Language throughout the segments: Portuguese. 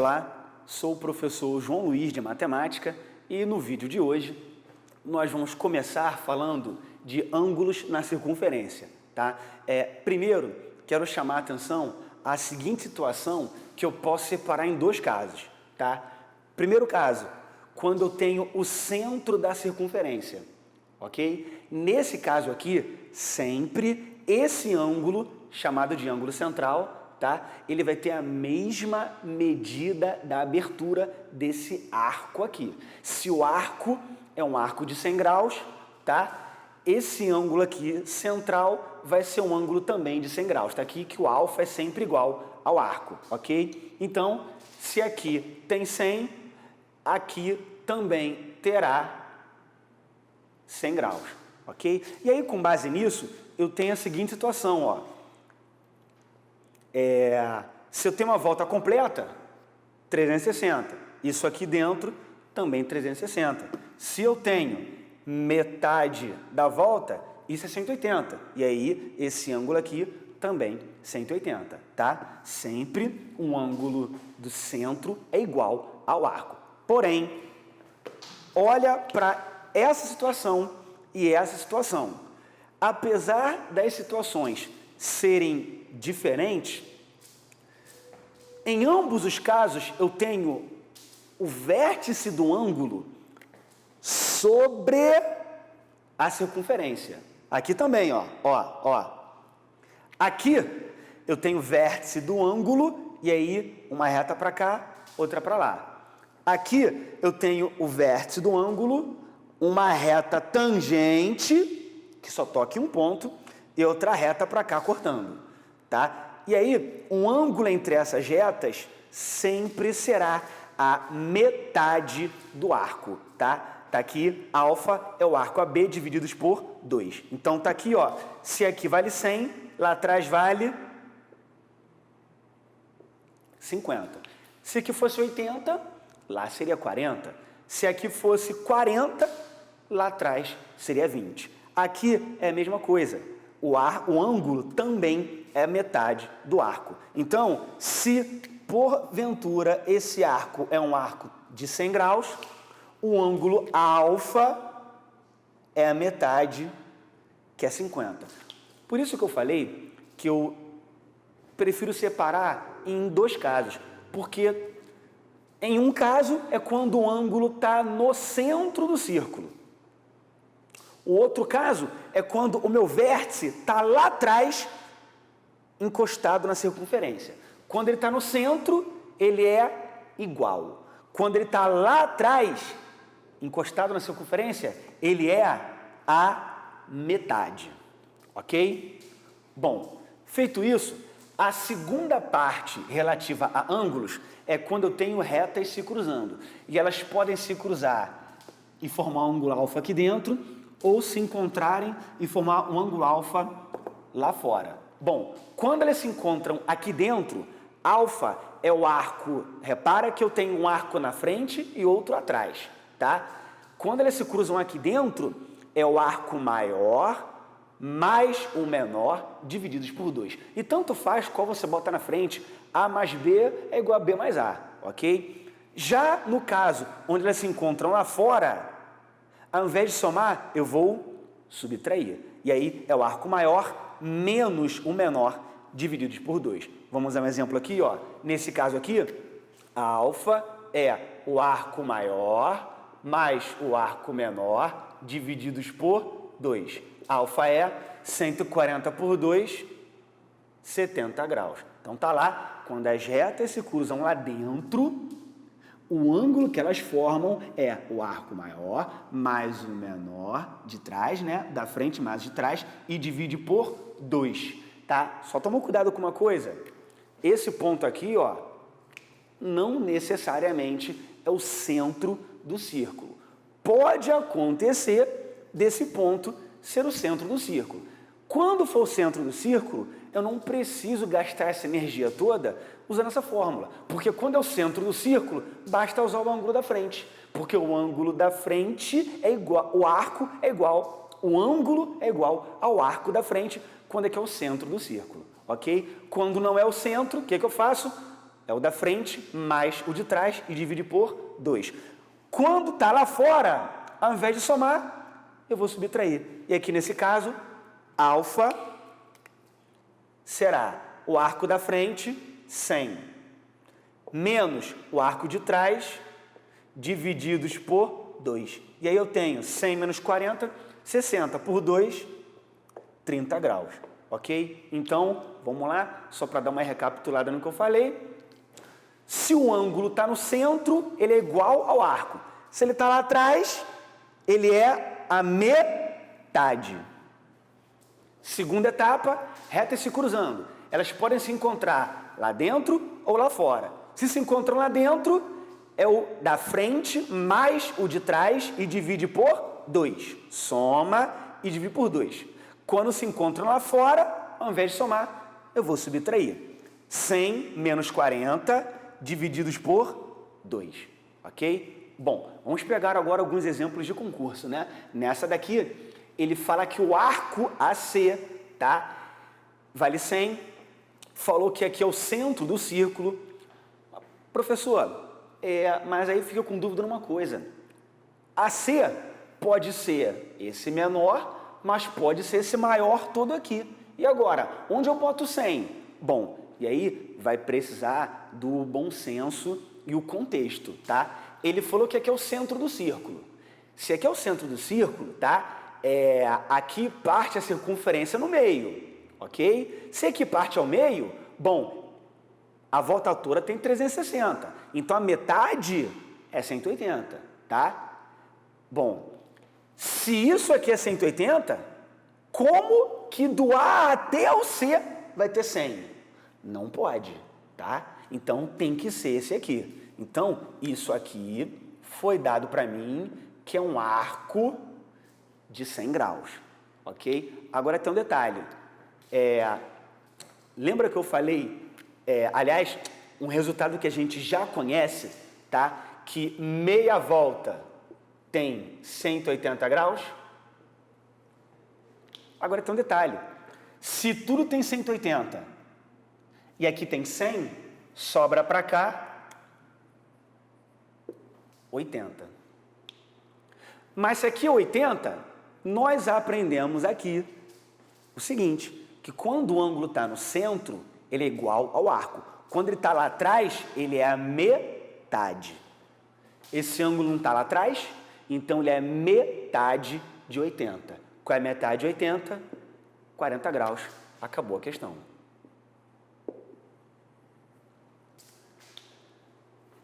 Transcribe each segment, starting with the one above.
Olá, sou o professor João Luiz de Matemática e no vídeo de hoje nós vamos começar falando de ângulos na circunferência, tá? Primeiro, quero chamar a atenção à seguinte situação que eu posso separar em dois casos, tá? Primeiro caso, quando eu tenho o centro da circunferência, ok? Nesse caso aqui, sempre esse ângulo, chamado de ângulo central, tá? Ele vai ter a mesma medida da abertura desse arco aqui. Se o arco é um arco de 100 graus, tá? Esse ângulo aqui central vai ser um ângulo também de 100 graus. Tá aqui que o alfa é sempre igual ao arco, ok? Então, se aqui tem 100, aqui também terá 100 graus, ok? E aí, com base nisso, eu tenho a seguinte situação, ó. Se eu tenho uma volta completa, 360. Isso aqui dentro, também 360. Se eu tenho metade da volta, isso é 180. E aí, esse ângulo aqui, também 180, tá? Sempre um ângulo do centro é igual ao arco. Porém, olha para essa situação e essa situação. Apesar das situações serem diferentes, em ambos os casos eu tenho o vértice do ângulo sobre a circunferência. Aqui também, ó. Aqui eu tenho o vértice do ângulo e aí uma reta para cá, outra para lá. Aqui eu tenho o vértice do ângulo, uma reta tangente, que só toca em um ponto, e outra reta para cá cortando, tá? E aí, um ângulo entre essas retas sempre será a metade do arco, tá? Tá aqui, alfa é o arco AB divididos por 2. Então, tá aqui, ó, se aqui vale 100, lá atrás vale 50. Se aqui fosse 80, lá seria 40. Se aqui fosse 40, lá atrás seria 20. Aqui é a mesma coisa. O ângulo também é metade do arco. Então, se porventura esse arco é um arco de 100 graus, o ângulo alfa é a metade, que é 50. Por isso que eu falei que eu prefiro separar em dois casos, porque em um caso é quando o ângulo está no centro do círculo. O outro caso é quando o meu vértice está lá atrás, encostado na circunferência. Quando ele está no centro, ele é igual. Quando ele está lá atrás, encostado na circunferência, ele é a metade. Ok? Bom, feito isso, a segunda parte relativa a ângulos é quando eu tenho retas se cruzando. E elas podem se cruzar e formar um ângulo alfa aqui dentro, ou se encontrarem e formar um ângulo alfa lá fora. Bom, quando eles se encontram aqui dentro, alfa é o arco, repara que eu tenho um arco na frente e outro atrás, tá? Quando eles se cruzam aqui dentro, é o arco maior mais o menor divididos por 2. E tanto faz qual você bota na frente, A mais B é igual a B mais A, ok? Já no caso onde eles se encontram lá fora, ao invés de somar, eu vou subtrair. E aí é o arco maior menos o menor divididos por 2. Vamos a um exemplo aqui, ó. Nesse caso aqui, a alfa é o arco maior mais o arco menor divididos por 2. Alfa é 140 por 2, 70 graus. Então tá lá, quando as retas se cruzam lá dentro, o ângulo que elas formam é o arco maior mais o menor de trás, né? Da frente mais de trás, e divide por 2, tá? Só toma cuidado com uma coisa. Esse ponto aqui, ó, não necessariamente é o centro do círculo. Pode acontecer desse ponto ser o centro do círculo. Quando for o centro do círculo, eu não preciso gastar essa energia toda usando essa fórmula, porque quando é o centro do círculo, basta usar o ângulo da frente, porque o ângulo da frente é igual, o arco é igual, o ângulo é igual ao arco da frente, quando é que é o centro do círculo, ok? Quando não é o centro, o que eu faço? é o da frente mais o de trás e divide por 2. Quando está lá fora, ao invés de somar, eu vou subtrair. E aqui nesse caso, alfa será o arco da frente, 100, menos o arco de trás, divididos por 2. E aí eu tenho 100 menos 40, 60 por 2, 30 graus. Ok? Então, vamos lá, só para dar uma recapitulada no que eu falei. Se o ângulo está no centro, ele é igual ao arco. Se ele está lá atrás, ele é a metade. Segunda etapa, retas se cruzando. Elas podem se encontrar lá dentro ou lá fora. Se se encontram lá dentro, é o da frente mais o de trás e divide por 2. Soma e divide por 2. Quando se encontram lá fora, ao invés de somar, eu vou subtrair. 100 menos 40 divididos por 2. Ok? Bom, vamos pegar agora alguns exemplos de concurso, né? Nessa daqui, ele fala que o arco AC, tá? Vale 100. Falou que aqui é o centro do círculo. Professor, mas aí fica com dúvida numa coisa. AC pode ser esse menor, mas pode ser esse maior todo aqui. E agora, onde eu boto 100? Bom, e aí vai precisar do bom senso e o contexto, tá? Ele falou que aqui é o centro do círculo. Se aqui é o centro do círculo, tá? Aqui parte a circunferência no meio, ok? Se aqui parte ao meio, bom, a volta toda tem 360. Então a metade é 180, tá? Bom, se isso aqui é 180, como que do A até o C vai ter 100? Não pode, tá? Então tem que ser esse aqui. Então, isso aqui foi dado para mim que é um arco de 100 graus, ok? Agora tem um detalhe. Lembra que eu falei, aliás, um resultado que a gente já conhece, tá? Que meia volta tem 180 graus? Agora tem um detalhe. Se tudo tem 180 e aqui tem 100, sobra para cá 80. Mas se aqui é 80, nós aprendemos aqui o seguinte, que quando o ângulo está no centro, ele é igual ao arco. Quando ele está lá atrás, ele é a metade. Esse ângulo não está lá atrás, então ele é metade de 80. Qual é metade de 80? 40 graus. Acabou a questão.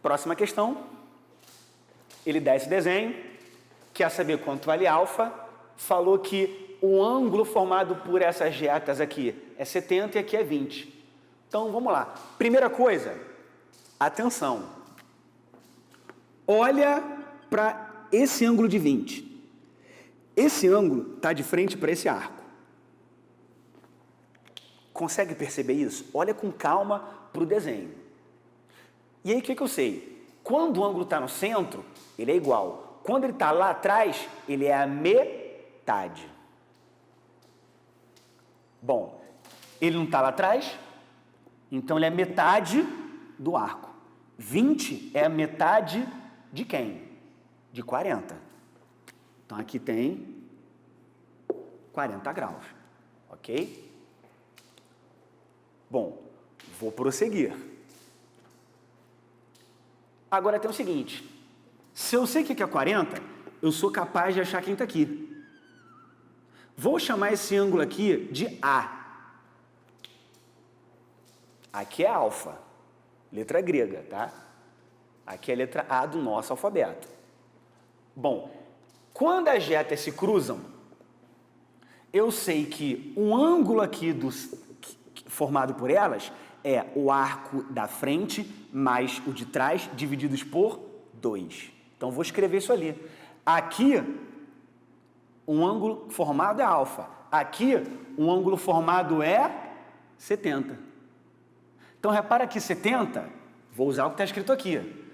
Próxima questão. Ele dá esse desenho, quer saber quanto vale alfa, falou que o ângulo formado por essas retas aqui é 70 e aqui é 20. Então, vamos lá. Primeira coisa, atenção. Olha para esse ângulo de 20. Esse ângulo está de frente para esse arco. Consegue perceber isso? Olha com calma para o desenho. E aí, o que eu sei? Quando o ângulo está no centro, ele é igual. Quando ele está lá atrás, ele é a metade. Bom, ele não está lá atrás, então ele é metade do arco. 20 é a metade de quem? De 40. Então, aqui tem 40 graus, ok? Bom, vou prosseguir. Agora tem o seguinte, se eu sei que é 40, eu sou capaz de achar quem está aqui. Vou chamar esse ângulo aqui de A. Aqui é alfa, letra grega, tá? Aqui é a letra A do nosso alfabeto. Bom, quando as retas se cruzam, eu sei que o ângulo aqui formado por elas é o arco da frente mais o de trás, divididos por 2. Então, vou escrever isso ali. Aqui, um ângulo formado é alfa. Aqui, um ângulo formado é 70. Então, repara que 70, vou usar o que está escrito aqui.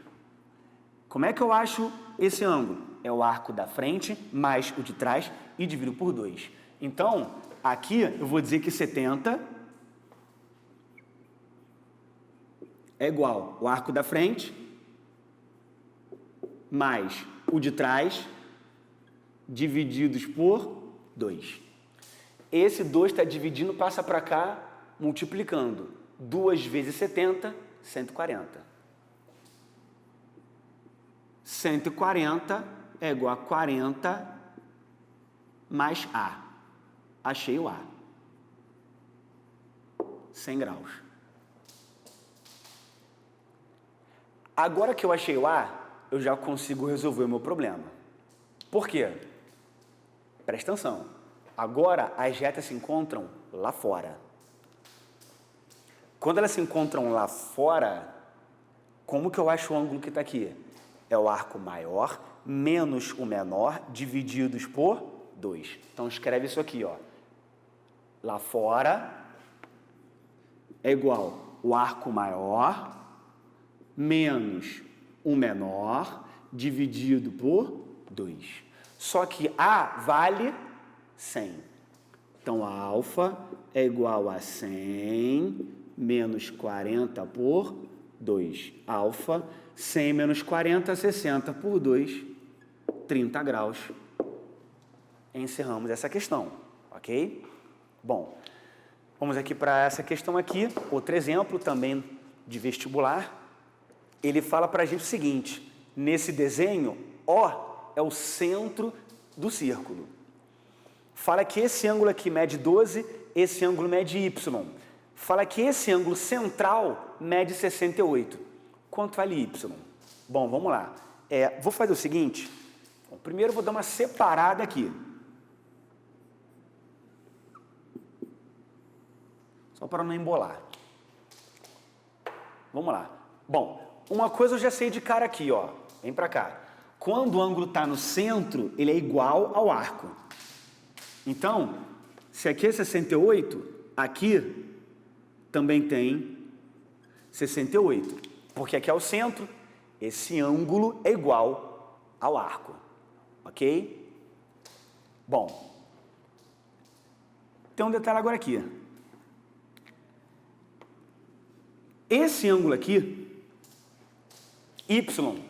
Como é que eu acho esse ângulo? É o arco da frente mais o de trás e divido por 2. Então, aqui eu vou dizer que 70 é igual o arco da frente mais o de trás divididos por 2. Esse 2 está dividindo, passa para cá, multiplicando. 2 vezes 70, 140. 140 é igual a 40 mais A. Achei o A. 100 graus. Agora que eu achei o A, eu já consigo resolver o meu problema. Por quê? Presta atenção. Agora as retas se encontram lá fora. Quando elas se encontram lá fora, como que eu acho o ângulo que está aqui? É o arco maior menos o menor divididos por 2. Então escreve isso aqui, ó. Lá fora é igual o arco maior menos o menor dividido por 2. Só que A vale 100. Então, a alfa é igual a 100 menos 40 por 2. Alfa, 100 menos 40, 60 por 2, 30 graus. Encerramos essa questão, ok? Bom, vamos aqui para essa questão aqui. Outro exemplo também de vestibular. Ele fala para a gente o seguinte, nesse desenho, O é o centro do círculo. Fala que esse ângulo aqui mede 12, esse ângulo mede Y. Fala que esse ângulo central mede 68. Quanto vale Y? Bom, vamos lá. Vou fazer o seguinte. Bom, primeiro eu vou dar uma separada aqui. Só para não embolar. Vamos lá. Bom, uma coisa eu já sei de cara aqui, ó. Vem para cá. Quando o ângulo está no centro, ele é igual ao arco. Então, se aqui é 68, aqui também tem 68. Porque aqui é o centro, esse ângulo é igual ao arco. Ok? Bom, tem um detalhe agora aqui. Esse ângulo aqui, Y,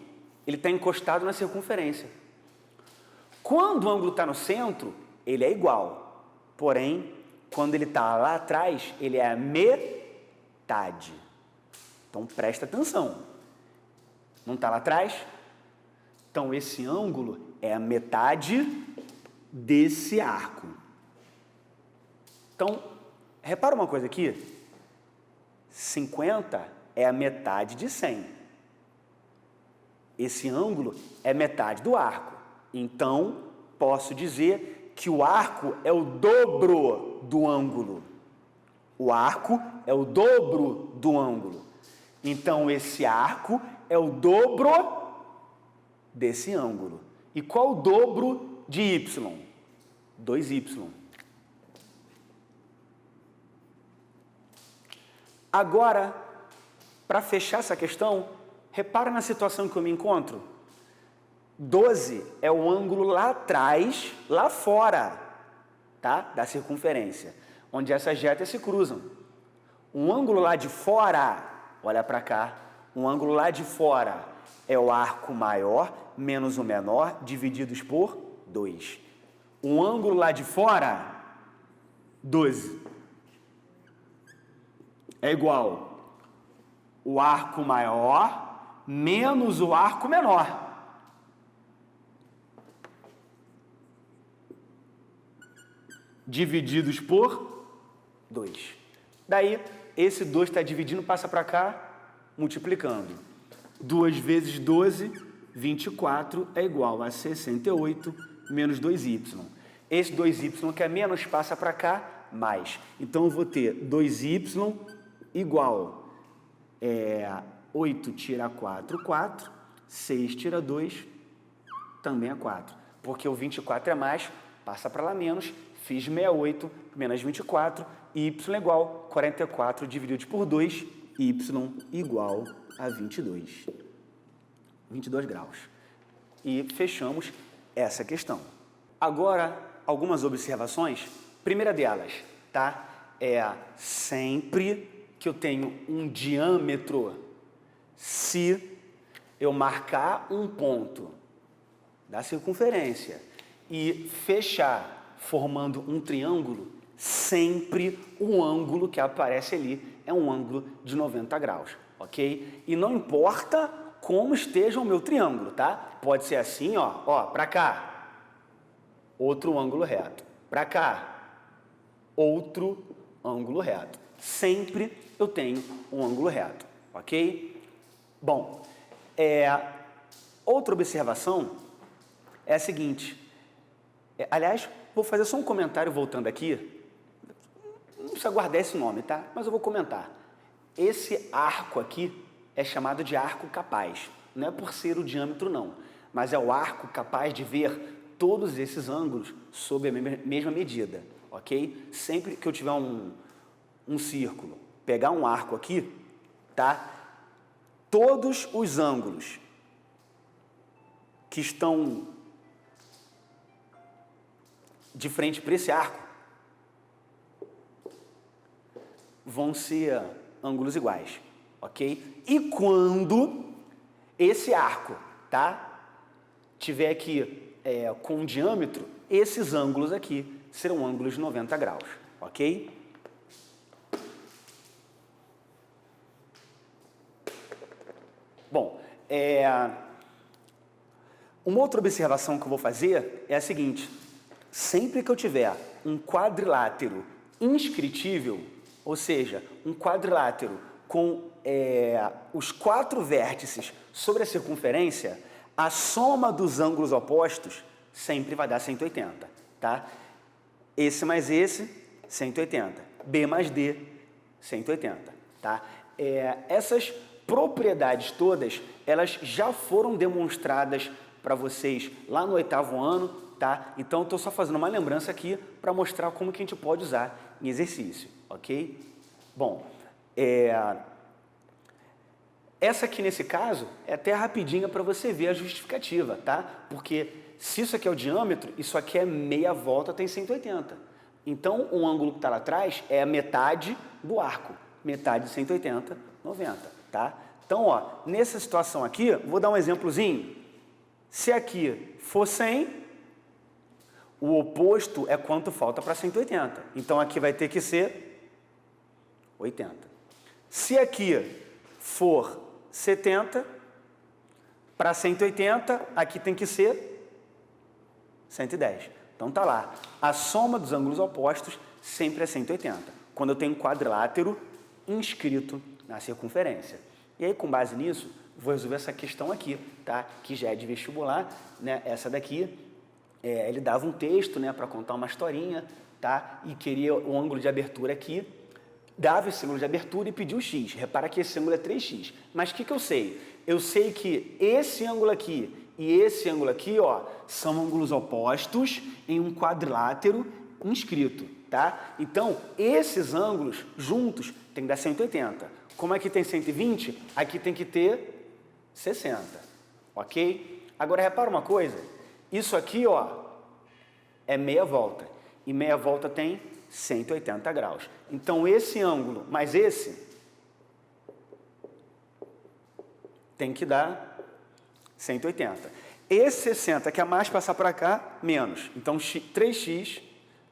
ele está encostado na circunferência. Quando o ângulo está no centro, ele é igual. Porém, quando ele está lá atrás, ele é a metade. Então, presta atenção. Não está lá atrás? Então, esse ângulo é a metade desse arco. Então, repara uma coisa aqui. 50 é a metade de 100. Esse ângulo é metade do arco. Então, posso dizer que o arco é o dobro do ângulo. O arco é o dobro do ângulo. Então, esse arco é o dobro desse ângulo. E qual o dobro de Y? 2Y. Agora, para fechar essa questão, repara na situação que eu me encontro. 12 é o ângulo lá atrás, lá fora, tá? Da circunferência, onde essas retas se cruzam. Um ângulo lá de fora, olha para cá, um ângulo lá de fora é o arco maior menos o menor divididos por 2. Um ângulo lá de fora, 12, é igual o arco maior menos o arco menor. Divididos por 2. Daí, esse 2 está dividindo, passa para cá, multiplicando. 2 vezes 12, 24, é igual a 68 menos 2y. Esse 2y que é menos, passa para cá, mais. Então, eu vou ter 2y igual 8 tira 4, 4. 6 tira 2, também é 4. Porque o 24 é mais, passa para lá menos. Fiz 68 menos 24, y igual 44 dividido por 2, y igual a 22. 22 graus. E fechamos essa questão. Agora, algumas observações. Primeira delas, tá? Sempre que eu tenho um diâmetro se eu marcar um ponto da circunferência e fechar formando um triângulo, sempre o ângulo que aparece ali é um ângulo de 90 graus, ok? E não importa como esteja o meu triângulo, tá? Pode ser assim, ó, para cá, outro ângulo reto, para cá, outro ângulo reto. Sempre eu tenho um ângulo reto, ok? Bom, outra observação é a seguinte, aliás, vou fazer só um comentário voltando aqui, não precisa guardar esse nome, tá? Mas eu vou comentar. Esse arco aqui é chamado de arco capaz, não é por ser o diâmetro não, mas é o arco capaz de ver todos esses ângulos sob a mesma medida, ok? Sempre que eu tiver um círculo, pegar um arco aqui, tá? Todos os ângulos que estão de frente para esse arco vão ser ângulos iguais, ok? E quando esse arco, tá, tiver aqui com um diâmetro, esses ângulos aqui serão ângulos de 90 graus, ok? Bom, uma outra observação que eu vou fazer é a seguinte, sempre que eu tiver um quadrilátero inscritível, ou seja, um quadrilátero com os 4 vértices sobre a circunferência, a soma dos ângulos opostos sempre vai dar 180, tá? Esse mais esse, 180. B mais D, 180, tá? Essas propriedades todas, elas já foram demonstradas para vocês lá no 8º ano, tá? Então, estou só fazendo uma lembrança aqui para mostrar como que a gente pode usar em exercício, ok? Bom, essa aqui nesse caso é até rapidinha para você ver a justificativa, tá? Porque se isso aqui é o diâmetro, isso aqui é meia volta, tem 180. Então, o ângulo que está lá atrás é a metade do arco, metade de 180, 90, tá? Então, ó, nessa situação aqui, vou dar um exemplozinho. Se aqui for 100, o oposto é quanto falta para 180. Então, aqui vai ter que ser 80. Se aqui for 70, para 180, aqui tem que ser 110. Então, tá lá. A soma dos ângulos opostos sempre é 180, quando eu tenho um quadrilátero inscrito na circunferência. E aí, com base nisso, vou resolver essa questão aqui, tá? Que já é de vestibular, né? Essa daqui, ele dava um texto, né, para contar uma historinha, tá? E queria o ângulo de abertura aqui, dava esse ângulo de abertura e pediu x. Repara que esse ângulo é 3x. Mas o que eu sei? Eu sei que esse ângulo aqui e esse ângulo aqui, ó, são ângulos opostos em um quadrilátero inscrito, tá? Então, esses ângulos juntos tem que dar 180. Como aqui tem 120, aqui tem que ter 60, ok? Agora, repara uma coisa. Isso aqui, ó, é meia volta. E meia volta tem 180 graus. Então, esse ângulo mais esse tem que dar 180. Esse 60, que é mais passar para cá, menos. Então, 3x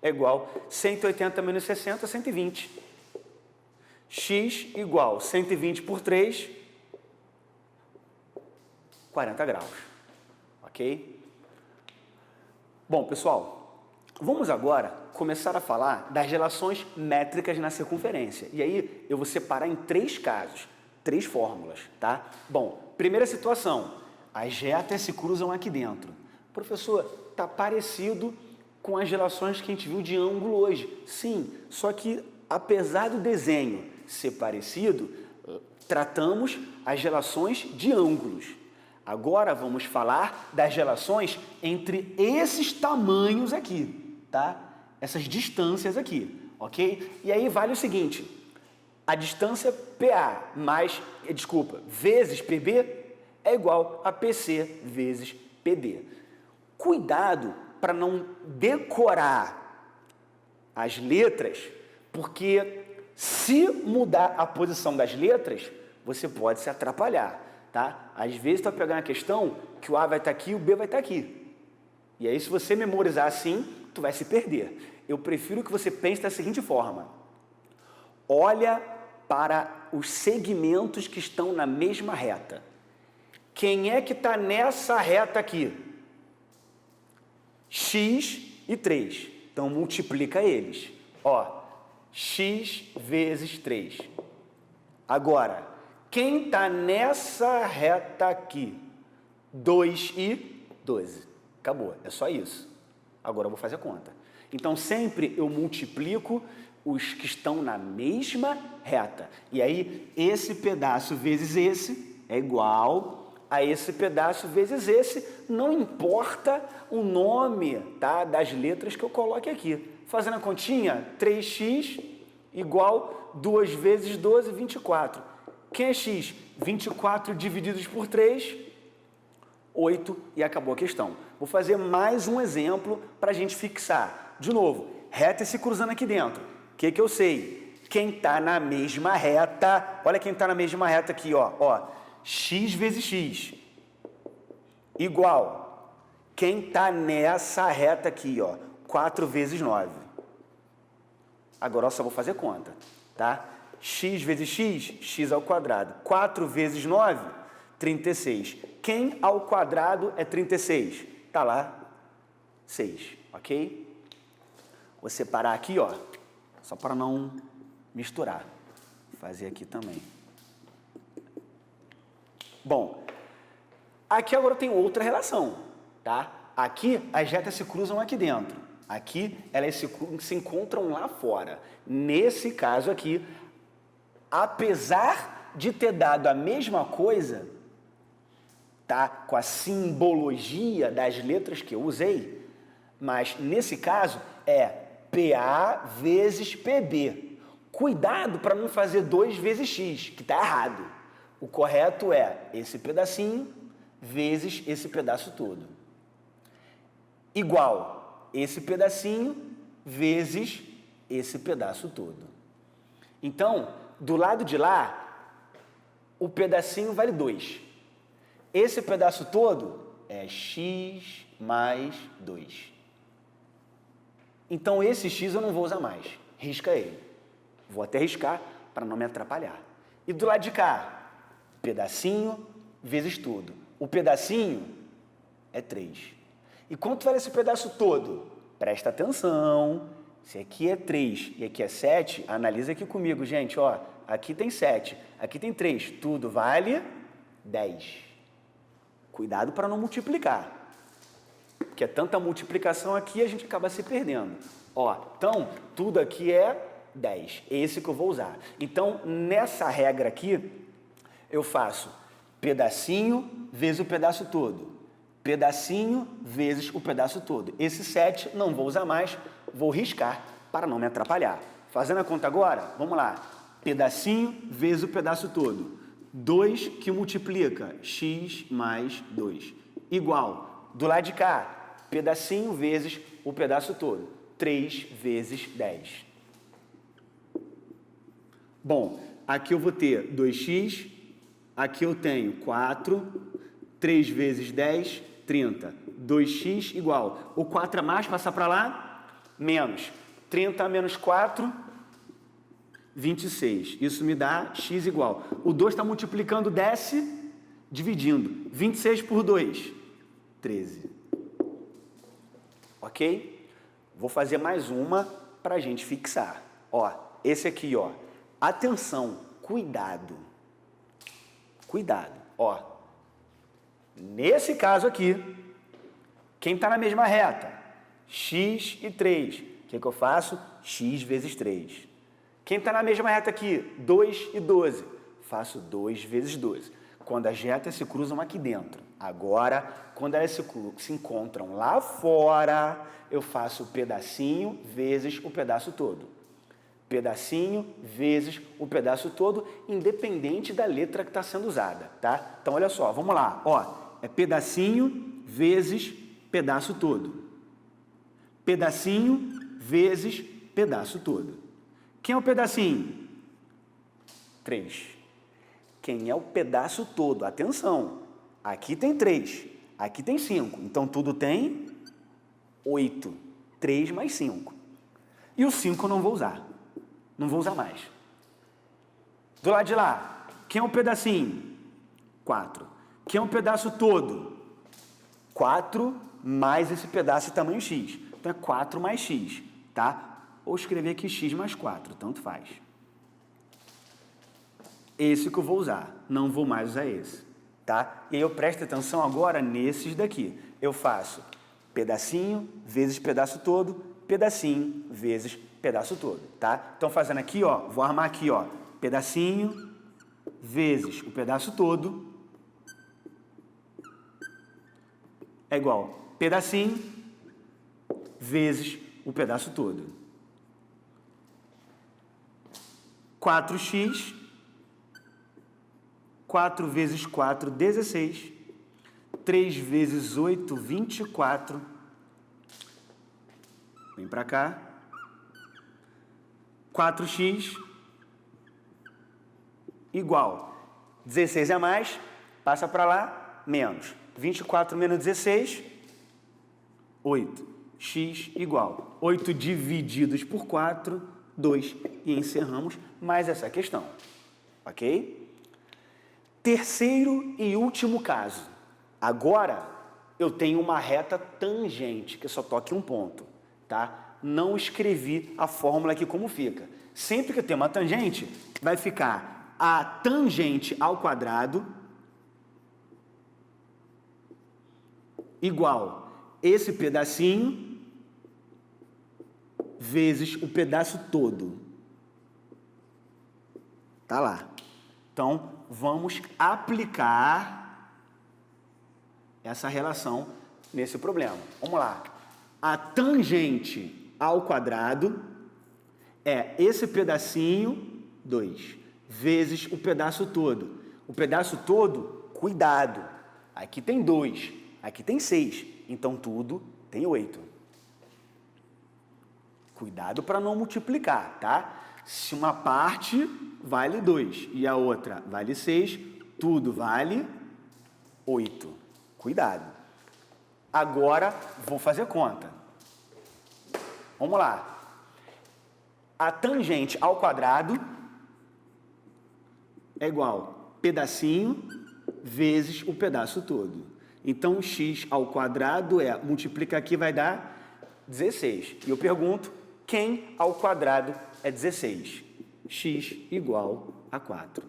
é igual 180 menos 60, 120. X igual 120 por 3, 40 graus. Ok? Bom, pessoal, vamos agora começar a falar das relações métricas na circunferência. E aí, eu vou separar em 3 casos, 3 fórmulas, tá? Bom, primeira situação, as retas se cruzam aqui dentro. Professor, tá parecido com as relações que a gente viu de ângulo hoje. Sim, só que apesar do desenho ser parecido, tratamos as relações de ângulos. Agora vamos falar das relações entre esses tamanhos aqui, tá? Essas distâncias aqui, ok? E aí vale o seguinte, a distância PA vezes PB é igual a PC vezes PD. Cuidado para não decorar as letras, porque se mudar a posição das letras, você pode se atrapalhar, tá? Às vezes tu vai pegar uma questão que o A vai estar aqui e o B vai estar aqui. E aí, se você memorizar assim, tu vai se perder. Eu prefiro que você pense da seguinte forma: olha para os segmentos que estão na mesma reta. Quem é que está nessa reta aqui? X e 3. Então, multiplica eles. Ó, x vezes 3. Agora, quem está nessa reta aqui? 2 e 12. Acabou, é só isso. Agora eu vou fazer a conta. Então, sempre eu multiplico os que estão na mesma reta. E aí, esse pedaço vezes esse é igual a esse pedaço vezes esse, não importa o nome, tá, das letras que eu coloque aqui. Fazendo a continha, 3x igual 2 vezes 12, 24. Quem é x? 24 divididos por 3, 8, e acabou a questão. Vou fazer mais um exemplo para a gente fixar. De novo, reta se cruzando aqui dentro. O que eu sei? Quem está na mesma reta, olha quem está na mesma reta aqui, ó, x vezes x, igual, quem está nessa reta aqui, ó, 4 vezes 9. Agora eu só vou fazer conta, tá? X vezes x, x ao quadrado. 4 vezes 9, 36. Quem ao quadrado é 36? Tá lá, 6, ok? Vou separar aqui, ó, só para não misturar. Vou fazer aqui também. Bom, aqui agora tem outra relação, tá? Aqui as retas se cruzam aqui dentro. Aqui elas se encontram lá fora. Nesse caso aqui, apesar de ter dado a mesma coisa, tá? Com a simbologia das letras que eu usei, mas nesse caso é PA vezes PB. Cuidado para não fazer 2 vezes x, que está errado. O correto é esse pedacinho vezes esse pedaço todo. Igual esse pedacinho vezes esse pedaço todo. Então, do lado de lá, o pedacinho vale 2. Esse pedaço todo é x mais 2. Então, esse x eu não vou usar mais. Risca ele. Vou até riscar para não me atrapalhar. E do lado de cá, pedacinho vezes tudo. O pedacinho é 3. E quanto vale esse pedaço todo? Presta atenção. Se aqui é 3 e aqui é 7, analisa aqui comigo, gente. Ó, aqui tem 7, aqui tem 3. Tudo vale 10. Cuidado para não multiplicar. Porque é tanta multiplicação aqui, a gente acaba se perdendo. Ó, então, tudo aqui é 10. Esse que eu vou usar. Então, nessa regra aqui, eu faço pedacinho vezes o pedaço todo. Pedacinho vezes o pedaço todo. Esse 7 não vou usar mais, vou riscar para não me atrapalhar. Fazendo a conta agora, vamos lá. Pedacinho vezes o pedaço todo. 2 que multiplica x mais 2. Igual, do lado de cá, pedacinho vezes o pedaço todo. 3 vezes 10. Bom, aqui eu vou ter 2x, aqui eu tenho 4, 3 vezes 10, 30. 2x igual. O 4 a mais, passar para lá, menos. 30 menos 4, 26. Isso me dá x igual. O 2 está multiplicando, desce, dividindo. 26 por 2, 13. Ok? Vou fazer mais uma para a gente fixar. Ó, esse aqui, ó. Atenção, cuidado. Cuidado, ó. Nesse caso aqui, quem está na mesma reta? X e 3. O que eu faço? X vezes 3. Quem está na mesma reta aqui? 2 e 12. Faço 2 vezes 12. Quando as retas se cruzam aqui dentro. Agora, quando elas se encontram lá fora, eu faço o pedacinho vezes o pedaço todo. Pedacinho vezes o pedaço todo, independente da letra que está sendo usada, tá? Então, olha só, vamos lá. Ó, é pedacinho vezes pedaço todo. Pedacinho vezes pedaço todo. Quem é o pedacinho? 3. Quem é o pedaço todo? Atenção, aqui tem 3, aqui tem 5, então tudo tem 8. 3 mais 5. E o 5 eu não vou usar. Não vou usar mais. Do lado de lá, quem é um pedacinho? 4. Quem é um pedaço todo? 4 mais esse pedaço de tamanho x. Então é 4 mais x, tá? Ou escrever aqui x mais 4, tanto faz. Esse que eu vou usar, não vou mais usar esse, tá? E aí eu presto atenção agora nesses daqui. Eu faço pedacinho vezes pedaço todo, pedacinho vezes pedaço todo, tá? Então fazendo aqui, ó, vou armar aqui, ó, pedacinho vezes o pedaço todo é igual pedacinho vezes o pedaço todo. 4x, 4 vezes 4, 16, 3 vezes 8, 24, vem para cá, 4x igual, 16 a mais, passa para lá, menos, 24 menos 16, 8, x igual, 8 divididos por 4, 2, e encerramos mais essa questão, ok? Terceiro e último caso. Agora, eu tenho uma reta tangente, que só toque um ponto, tá? Não escrevi a fórmula aqui como fica. Sempre que eu tenho uma tangente, vai ficar a tangente ao quadrado igual esse pedacinho vezes o pedaço todo. Tá lá. Então, vamos aplicar essa relação nesse problema. Vamos lá. A tangente ao quadrado é esse pedacinho, 2, vezes o pedaço todo. O pedaço todo, cuidado. Aqui tem 2, aqui tem 6, então tudo tem 8. Cuidado para não multiplicar, tá? Se uma parte vale 2 e a outra vale 6, tudo vale 8. Cuidado. Agora, vou fazer conta. Vamos lá. A tangente ao quadrado é igual pedacinho vezes o pedaço todo. Então, x ao quadrado multiplica aqui, vai dar 16. E eu pergunto, quem ao quadrado é 16? X igual a 4.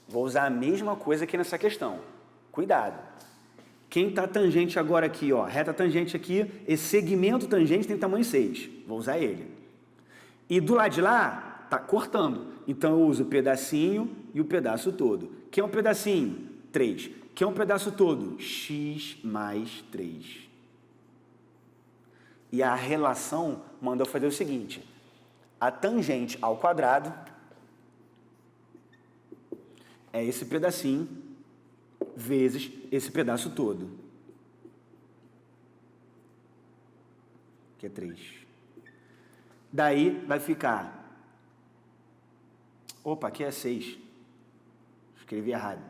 Vou usar a mesma coisa aqui nessa questão. Cuidado. Quem está tangente agora aqui, ó, reta tangente aqui, esse segmento tangente tem tamanho 6. Vou usar ele. E do lado de lá, está cortando. Então, eu uso o pedacinho e o pedaço todo. Quem é um pedacinho? 3. Quem é um pedaço todo? X mais 3. E a relação manda eu fazer o seguinte. A tangente ao quadrado é esse pedacinho vezes esse pedaço todo, que é 3. Daí vai ficar... Opa, aqui é 6. Escrevi errado,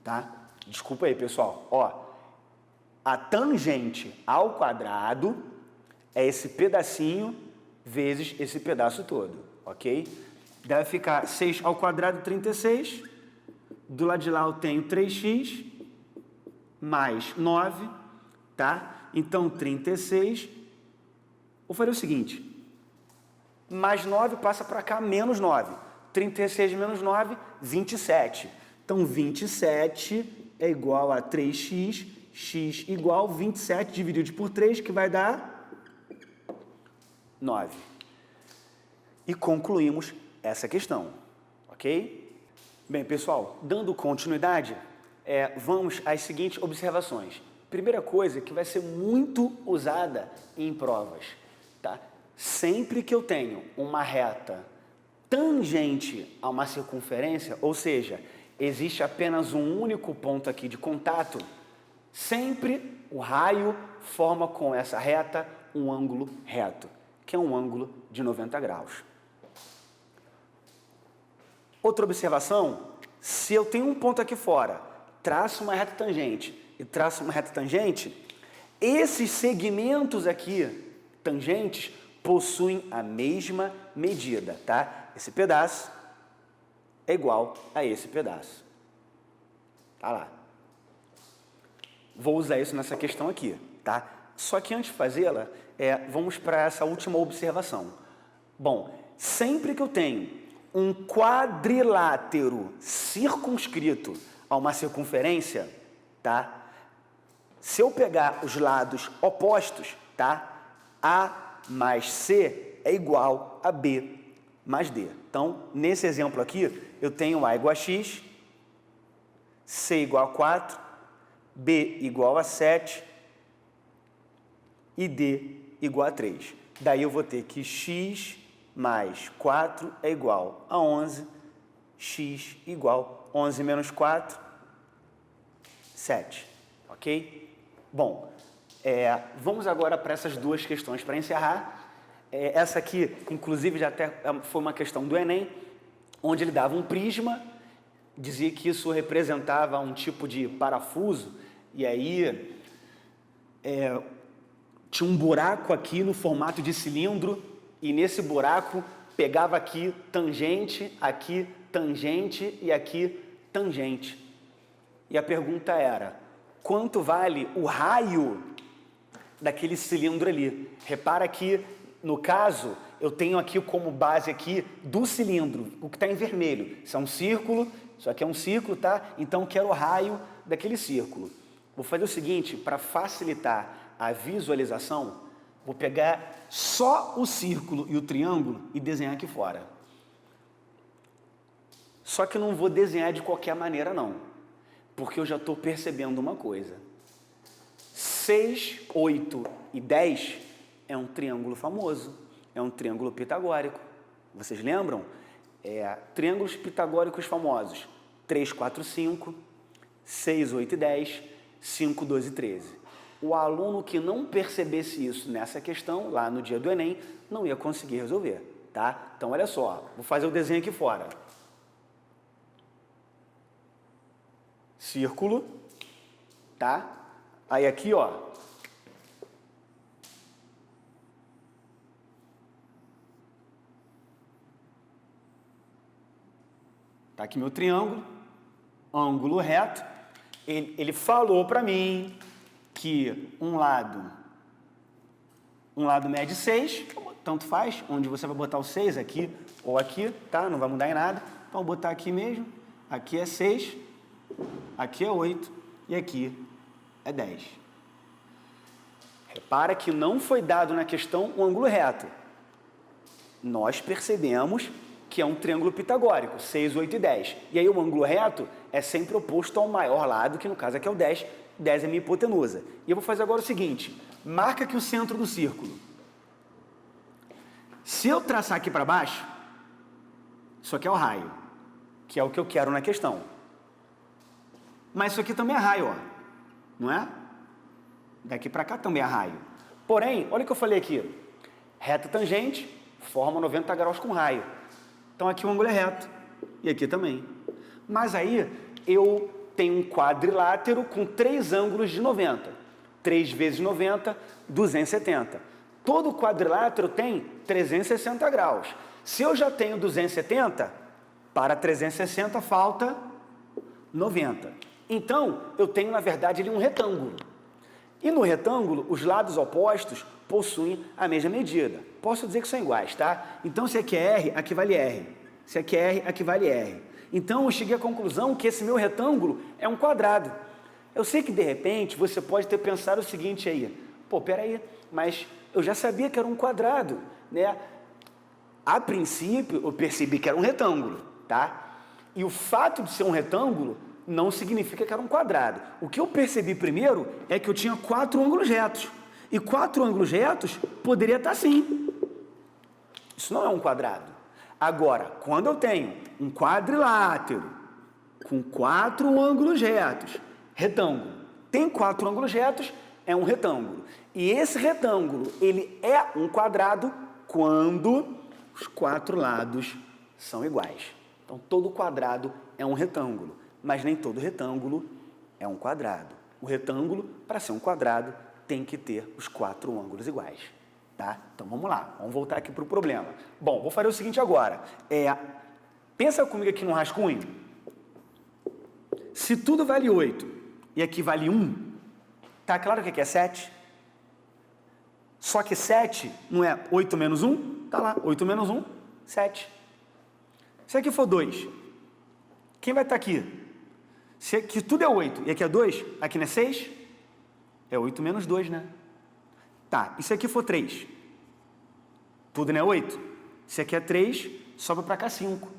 tá? Desculpa aí, pessoal. Ó, a tangente ao quadrado é esse pedacinho vezes esse pedaço todo, ok? Deve ficar 6 ao quadrado, 36. Do lado de lá eu tenho 3x mais 9, tá? Então, 36. Vou fazer o seguinte. Mais 9 passa para cá, menos 9. 36 menos 9, 27. Então, 27 é igual a 3x, x igual 27 dividido por 3, que vai dar 9. E concluímos essa questão, ok? Bem, pessoal, dando continuidade, vamos às seguintes observações. Primeira coisa que vai ser muito usada em provas, tá? Sempre que eu tenho uma reta tangente a uma circunferência, ou seja, existe apenas um único ponto aqui de contato, sempre o raio forma com essa reta um ângulo reto, que é um ângulo de 90 graus. Outra observação Se eu tenho um ponto aqui fora, traço uma reta tangente e traço uma reta tangente, esses segmentos aqui, tangentes, possuem a mesma medida, tá? Esse pedaço é igual a esse pedaço. Tá lá. Vou usar isso nessa questão aqui, tá? Só que antes de fazê-la, vamos para essa última observação. Bom, sempre que eu tenho um quadrilátero circunscrito a uma circunferência, tá? Se eu pegar os lados opostos, tá? A mais C é igual a B mais D. Então, nesse exemplo aqui, eu tenho A igual a X, C igual a 4, B igual a 7 e D igual a 3. Daí eu vou ter que X mais 4 é igual a 11, X igual a 11 menos 4, 7, ok? Bom, vamos agora para essas duas questões para encerrar. Essa aqui, inclusive, já até foi uma questão do Enem, onde ele dava um prisma, dizia que isso representava um tipo de parafuso, e aí tinha um buraco aqui no formato de cilindro, e nesse buraco pegava aqui tangente e aqui tangente. E a pergunta era, quanto vale o raio daquele cilindro ali? Repara que, no caso, eu tenho aqui como base aqui do cilindro, o que está em vermelho. Isso é um círculo, isso aqui é um círculo, tá? Então, eu quero o raio daquele círculo. Vou fazer o seguinte, para facilitar a visualização, vou pegar só o círculo e o triângulo e desenhar aqui fora. Só que eu não vou desenhar de qualquer maneira, não. Porque eu já estou percebendo uma coisa. 6, 8 e 10 é um triângulo famoso. É um triângulo pitagórico. Vocês lembram? Triângulos pitagóricos famosos. 3, 4, 5, 6, 8 e 10, 5, 12 e 13. O aluno que não percebesse isso nessa questão, lá no dia do Enem, não ia conseguir resolver, tá? Então, olha só, vou fazer o desenho aqui fora. Círculo, tá? Aí aqui, ó. Tá aqui meu triângulo, ângulo reto. Ele falou para mim que um lado mede 6, tanto faz, onde você vai botar o 6, aqui ou aqui, tá? Não vai mudar em nada. Então, vou botar aqui mesmo, aqui é 6, aqui é 8 e aqui é 10. Repara que não foi dado na questão um ângulo reto. Nós percebemos que é um triângulo pitagórico, 6, 8 e 10. E aí o ângulo reto é sempre oposto ao maior lado, que no caso aqui é o 10. 10 é minha hipotenusa. E eu vou fazer agora o seguinte, marca aqui o centro do círculo. Se eu traçar aqui para baixo, isso aqui é o raio, que é o que eu quero na questão. Mas isso aqui também é raio, ó, não é? Daqui para cá também é raio. Porém, olha o que eu falei aqui, reta tangente forma 90 graus com raio. Então aqui o ângulo é reto, e aqui também. Mas aí eu tenho um quadrilátero com 3 ângulos de 90. 3 vezes 90, 270. Todo quadrilátero tem 360 graus. Se eu já tenho 270, para 360 falta 90. Então, eu tenho, na verdade, ali um retângulo. E no retângulo, os lados opostos possuem a mesma medida. Posso dizer que são iguais, tá? Então, se aqui é R, aqui vale R. Se aqui é R, aqui vale R. Então, eu cheguei à conclusão que esse meu retângulo é um quadrado. Eu sei que, de repente, você pode ter pensado o seguinte aí. Pô, peraí, mas eu já sabia que era um quadrado, né? A princípio, eu percebi que era um retângulo, tá? E o fato de ser um retângulo não significa que era um quadrado. O que eu percebi primeiro é que eu tinha 4 ângulos retos. E 4 ângulos retos poderia estar assim. Isso não é um quadrado. Agora, quando eu tenho um quadrilátero com 4 ângulos retos, retângulo, tem 4 ângulos retos, é um retângulo. E esse retângulo, ele é um quadrado quando os 4 lados são iguais. Então, todo quadrado é um retângulo, mas nem todo retângulo é um quadrado. O retângulo, para ser um quadrado, tem que ter os 4 ângulos iguais. Tá? Então, vamos lá. Vamos voltar aqui para o problema. Bom, vou fazer o seguinte agora. Pensa comigo aqui no rascunho. Se tudo vale 8 e aqui vale 1, tá claro que aqui é 7? Só que 7 não é 8 menos 1? Tá lá, 8 menos 1, 7. Se aqui for 2, quem vai estar aqui? Se aqui tudo é 8 e aqui é 2, aqui não é 6? É 8 menos 2, né? Tá, e se aqui for 3? Tudo não é 8? Se aqui é 3, sobra para cá 5,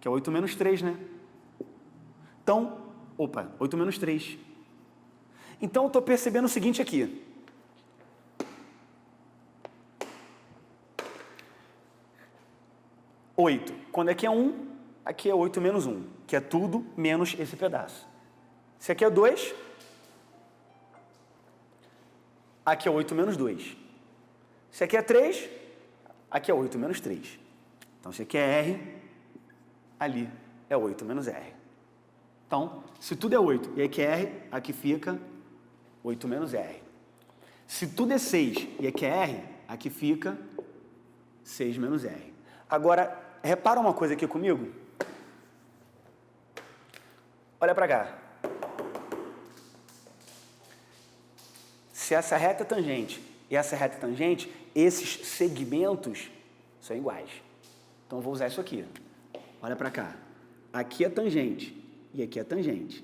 que é 8 menos 3, né? Então, 8 menos 3. Então, eu estou percebendo o seguinte aqui. Quando aqui é 1, aqui é 8 menos 1, que é tudo menos esse pedaço. Se aqui é 2, aqui é 8 menos 2. Se aqui é 3, aqui é 8 menos 3. Então, se aqui é R, ali é 8 menos R. Então, se tudo é 8 e aqui é R, aqui fica 8 menos R. Se tudo é 6 e aqui é R, aqui fica 6 menos R. Agora, repara uma coisa aqui comigo. Olha para cá. Se essa reta é tangente e essa reta é tangente, esses segmentos são iguais. Então, eu vou usar isso aqui. Olha para cá. Aqui é tangente e aqui é tangente.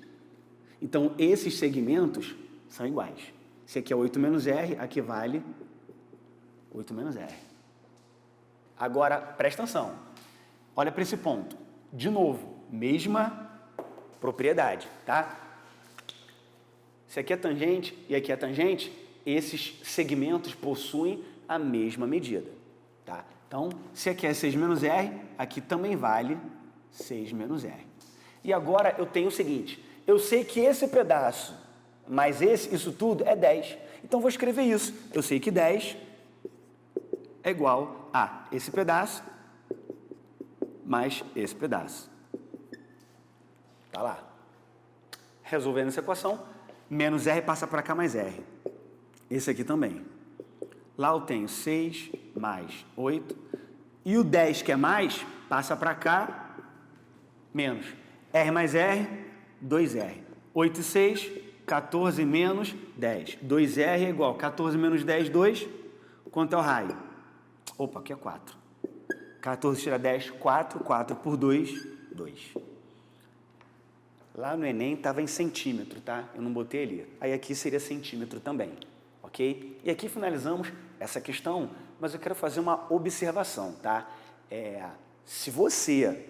Então, esses segmentos são iguais. Se aqui é 8 menos R, aqui vale 8 menos R. Agora, presta atenção. Olha para esse ponto. De novo, mesma propriedade, tá? Se aqui é tangente e aqui é tangente, esses segmentos possuem a mesma medida, tá? Então, se aqui é 6 menos R, aqui também vale 6 menos R. E agora eu tenho o seguinte, eu sei que esse pedaço mais isso tudo é 10. Então, vou escrever isso. Eu sei que 10 é igual a esse pedaço mais esse pedaço. Tá lá. Resolvendo essa equação, menos R passa para cá mais R. Esse aqui também. Lá eu tenho 6 mais 8. E o 10 que é mais, passa para cá, menos. R mais R, 2R. 8 e 6, 14 menos 10. 2R é igual a 14 menos 10, 2. Quanto é o raio? Opa, aqui é 4. 14 tira 10, 4. 4 por 2, 2. Lá no Enem estava em centímetro, tá? Eu não botei ali. Aí aqui seria centímetro também, ok? E aqui finalizamos essa questão, mas eu quero fazer uma observação, tá? Se você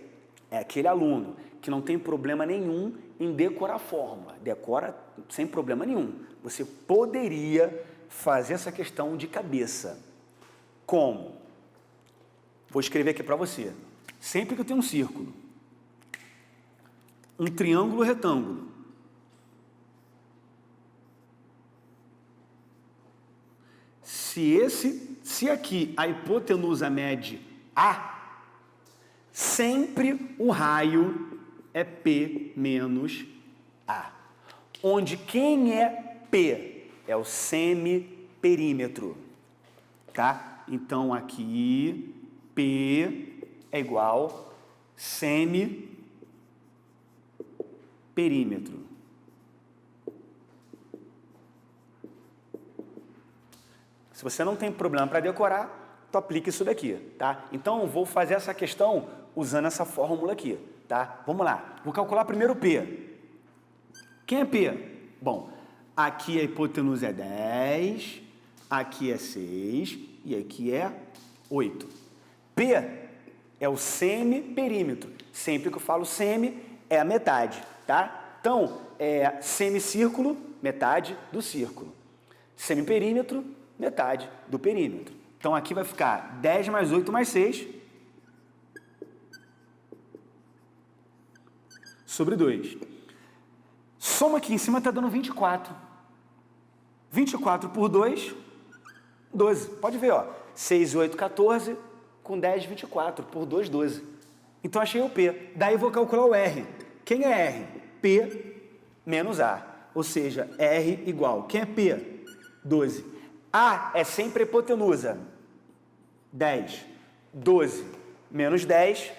é aquele aluno que não tem problema nenhum em decorar a fórmula, decora sem problema nenhum, você poderia fazer essa questão de cabeça. Como? Vou escrever aqui para você. Sempre que eu tenho um círculo, um triângulo retângulo, se aqui a hipotenusa mede A, sempre o raio é P menos A. Onde quem é P? É o semiperímetro, tá? Então, aqui, P é igual semiperímetro. Se você não tem problema para decorar, tu aplica isso daqui, tá? Então, eu vou fazer essa questão usando essa fórmula aqui, tá? Vamos lá. Vou calcular primeiro P. Quem é P? Bom, aqui a hipotenusa é 10, aqui é 6 e aqui é 8. P é o semiperímetro. Sempre que eu falo semi, é a metade, tá? Então, semicírculo, metade do círculo. Semiperímetro, metade do perímetro. Então, aqui vai ficar 10 mais 8 mais 6 sobre 2. Soma aqui em cima, está dando 24. 24 por 2, 12. Pode ver, ó. 6, 8, 14, com 10, 24. Por 2, 12. Então, achei o P. Daí, vou calcular o R. Quem é R? P menos A. Ou seja, R igual. Quem é P? 12. A é sempre a hipotenusa. 10. 12 menos 10,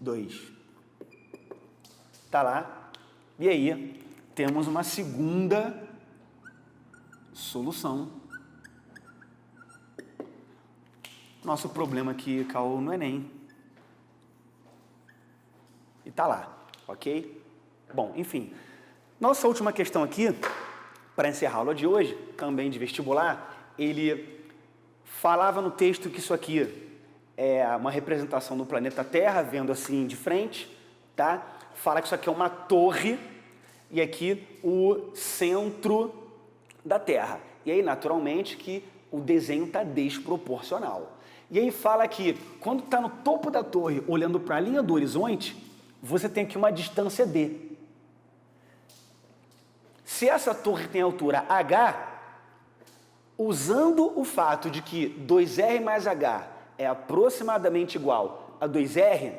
2. Tá lá. E aí, temos uma segunda solução. Nosso problema aqui caiu no Enem. E tá lá, ok? Bom, enfim. Nossa última questão aqui, para encerrar a aula de hoje, também de vestibular, ele falava no texto que isso aqui é uma representação do planeta Terra, vendo assim de frente, tá? Fala que isso aqui é uma torre e aqui o centro da Terra. E aí, naturalmente, que o desenho está desproporcional. E aí fala que quando está no topo da torre, olhando para a linha do horizonte, você tem aqui uma distância D. Se essa torre tem altura H, usando o fato de que 2R mais H é aproximadamente igual a 2R,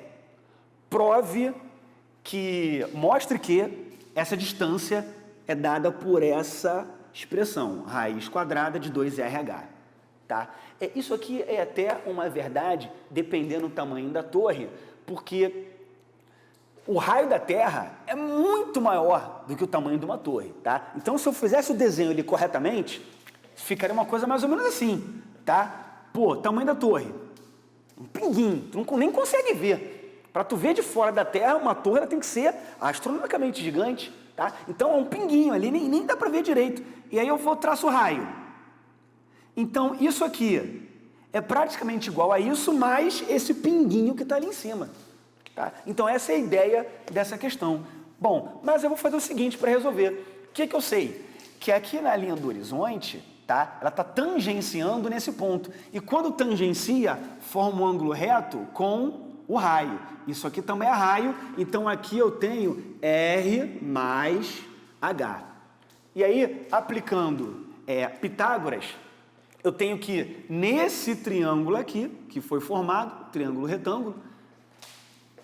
mostre que essa distância é dada por essa expressão, raiz quadrada de 2RH. Tá? Isso aqui é até uma verdade, dependendo do tamanho da torre, porque o raio da Terra é muito maior do que o tamanho de uma torre, tá? Então, se eu fizesse o desenho ali corretamente, ficaria uma coisa mais ou menos assim, tá? Pô, tamanho da torre, um pinguinho, tu nem consegue ver. Para tu ver de fora da Terra, uma torre ela tem que ser astronomicamente gigante, tá? Então, é um pinguinho ali, nem dá para ver direito. E aí eu traço o raio. Então, isso aqui é praticamente igual a isso, mais esse pinguinho que está ali em cima. Tá? Então, essa é a ideia dessa questão. Bom, mas eu vou fazer o seguinte para resolver. O que eu sei? Que aqui na linha do horizonte, tá? Ela está tangenciando nesse ponto. E quando tangencia, forma um ângulo reto com o raio. Isso aqui também é raio, então aqui eu tenho R mais H. E aí, aplicando Pitágoras, eu tenho que, nesse triângulo aqui, que foi formado, triângulo retângulo,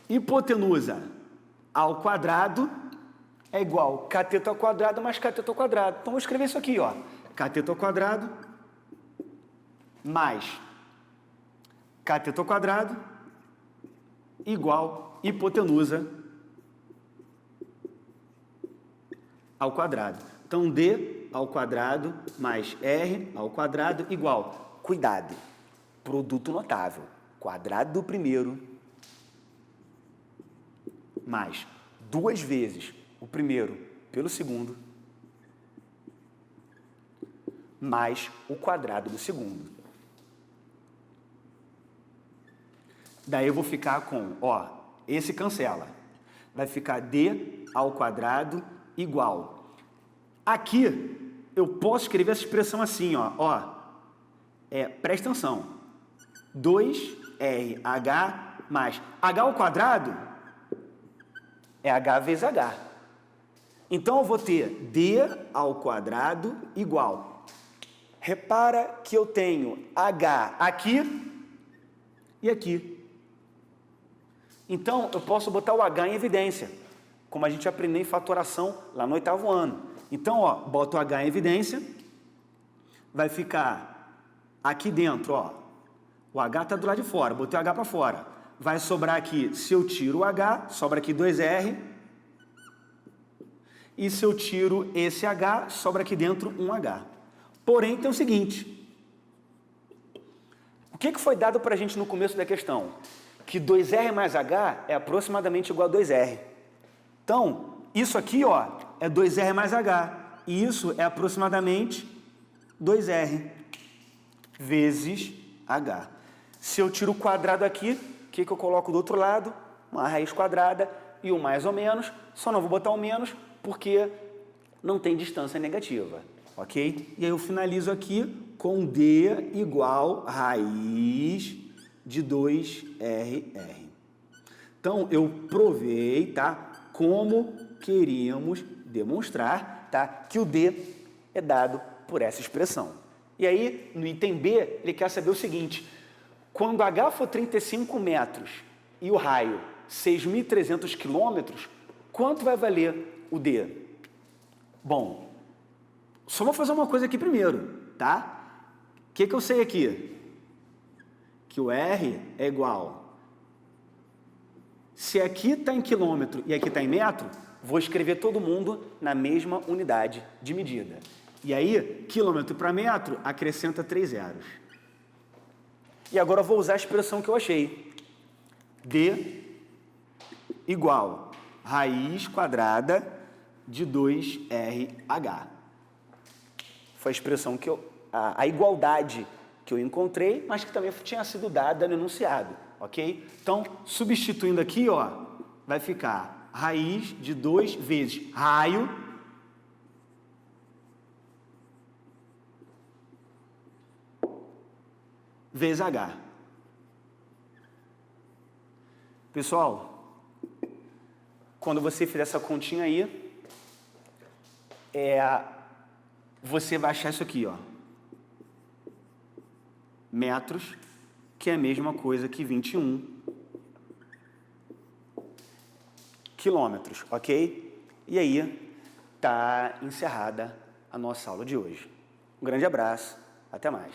hipotenusa ao quadrado é igual cateto ao quadrado mais cateto ao quadrado. Então, vou escrever isso aqui, ó. Cateto ao quadrado mais cateto ao quadrado igual hipotenusa ao quadrado. Então, D ao quadrado mais R ao quadrado igual. Cuidado, produto notável. Quadrado do primeiro mais 2 vezes o primeiro pelo segundo mais o quadrado do segundo. Daí eu vou ficar com, ó, esse cancela. Vai ficar D ao quadrado igual. Aqui eu posso escrever essa expressão assim, ó. Presta atenção. 2RH mais H ao quadrado é H vezes H. Então, eu vou ter D ao quadrado igual. Repara que eu tenho H aqui e aqui. Então, eu posso botar o H em evidência, como a gente aprendeu em fatoração lá no 8º ano. Então, ó, boto o H em evidência, vai ficar aqui dentro, ó. O H está do lado de fora, botei o H para fora. Vai sobrar aqui, se eu tiro o H, sobra aqui 2R. E se eu tiro esse H, sobra aqui dentro um H. Porém, tem o seguinte. O que foi dado para a gente no começo da questão? Que 2R mais H é aproximadamente igual a 2R. Então, isso aqui, ó, é 2R mais H. E isso é aproximadamente 2R vezes H. Se eu tiro o quadrado aqui, o que eu coloco do outro lado? Uma raiz quadrada e o mais ou menos. Só não vou botar o menos porque não tem distância negativa, ok? E aí eu finalizo aqui com D igual raiz de 2RR. Então, eu provei, tá? Como queríamos demonstrar, tá? Que o D é dado por essa expressão. E aí, no item B, ele quer saber o seguinte: quando H for 35 metros e o raio 6.300 quilômetros, quanto vai valer o D? Bom, só vou fazer uma coisa aqui primeiro, tá? O que eu sei aqui? Que o R é igual. Se aqui está em quilômetro e aqui está em metro, vou escrever todo mundo na mesma unidade de medida. E aí, quilômetro para metro, acrescenta 3 zeros. E agora eu vou usar a expressão que eu achei. D igual raiz quadrada de 2RH. Foi a expressão que a igualdade que eu encontrei, mas que também tinha sido dada no enunciado, ok? Então, substituindo aqui, ó, vai ficar raiz de 2 vezes raio vezes H. Pessoal, quando você fizer essa continha aí, você vai achar isso aqui, ó. Metros, que é a mesma coisa que 21 quilômetros, ok? E aí, tá encerrada a nossa aula de hoje. Um grande abraço, até mais.